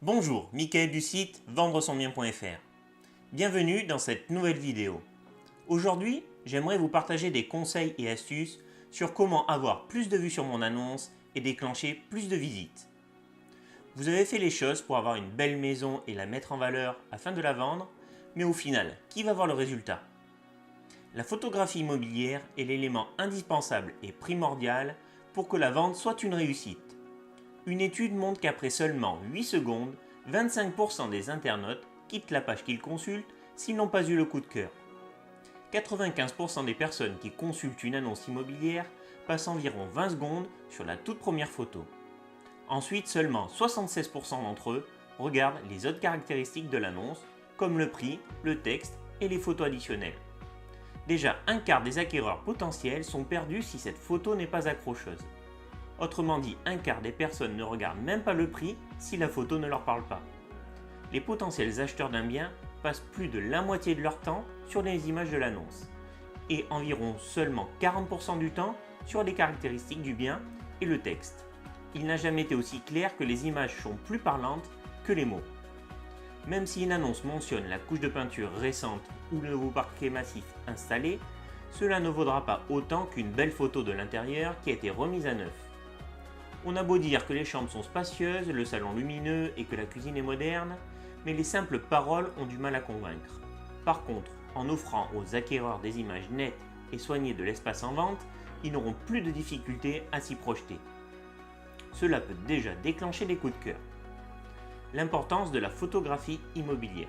Bonjour, Mickaël du site vendresonbien.fr. Bienvenue dans cette nouvelle vidéo. Aujourd'hui, j'aimerais vous partager des conseils et astuces sur comment avoir plus de vues sur mon annonce et déclencher plus de visites. Vous avez fait les choses pour avoir une belle maison et la mettre en valeur afin de la vendre, mais au final, qui va voir le résultat? La photographie immobilière est l'élément indispensable et primordial pour que la vente soit une réussite. Une étude montre qu'après seulement 8 secondes, 25% des internautes quittent la page qu'ils consultent s'ils n'ont pas eu le coup de cœur. 95% des personnes qui consultent une annonce immobilière passent environ 20 secondes sur la toute première photo. Ensuite, seulement 76% d'entre eux regardent les autres caractéristiques de l'annonce, comme le prix, le texte et les photos additionnelles. Déjà, un quart des acquéreurs potentiels sont perdus si cette photo n'est pas accrocheuse. Autrement dit, un quart des personnes ne regardent même pas le prix si la photo ne leur parle pas. Les potentiels acheteurs d'un bien passent plus de la moitié de leur temps sur les images de l'annonce et environ seulement 40% du temps sur les caractéristiques du bien et le texte. Il n'a jamais été aussi clair que les images sont plus parlantes que les mots. Même si une annonce mentionne la couche de peinture récente ou le nouveau parquet massif installé, cela ne vaudra pas autant qu'une belle photo de l'intérieur qui a été remise à neuf. On a beau dire que les chambres sont spacieuses, le salon lumineux et que la cuisine est moderne, mais les simples paroles ont du mal à convaincre. Par contre, en offrant aux acquéreurs des images nettes et soignées de l'espace en vente, ils n'auront plus de difficultés à s'y projeter. Cela peut déjà déclencher des coups de cœur. L'importance de la photographie immobilière.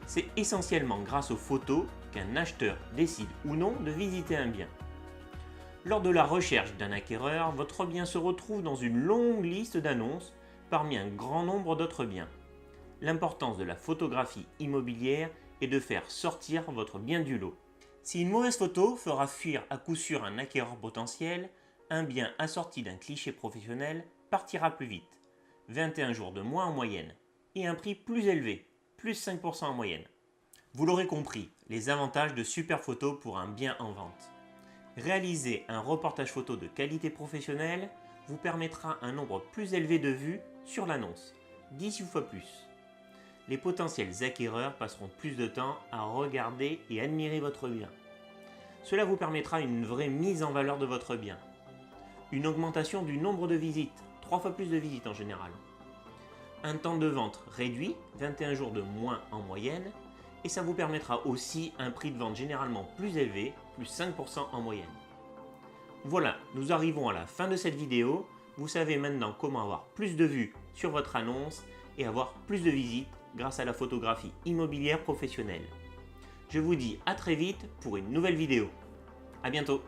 C'est essentiellement grâce aux photos qu'un acheteur décide ou non de visiter un bien. Lors de la recherche d'un acquéreur, votre bien se retrouve dans une longue liste d'annonces parmi un grand nombre d'autres biens. L'importance de la photographie immobilière est de faire sortir votre bien du lot. Si une mauvaise photo fera fuir à coup sûr un acquéreur potentiel, un bien assorti d'un cliché professionnel partira plus vite, 21 jours de moins en moyenne, et un prix plus élevé, plus 5% en moyenne. Vous l'aurez compris, les avantages de super photos pour un bien en vente. Réaliser un reportage photo de qualité professionnelle vous permettra un nombre plus élevé de vues sur l'annonce, 18 fois plus. Les potentiels acquéreurs passeront plus de temps à regarder et admirer votre bien. Cela vous permettra une vraie mise en valeur de votre bien. Une augmentation du nombre de visites, 3 fois plus de visites en général. Un temps de vente réduit, 21 jours de moins en moyenne, et ça vous permettra aussi un prix de vente généralement plus élevé, plus 5% en moyenne. Voilà, nous arrivons à la fin de cette vidéo. Vous savez maintenant comment avoir plus de vues sur votre annonce et avoir plus de visites grâce à la photographie immobilière professionnelle. Je vous dis à très vite pour une nouvelle vidéo. À bientôt.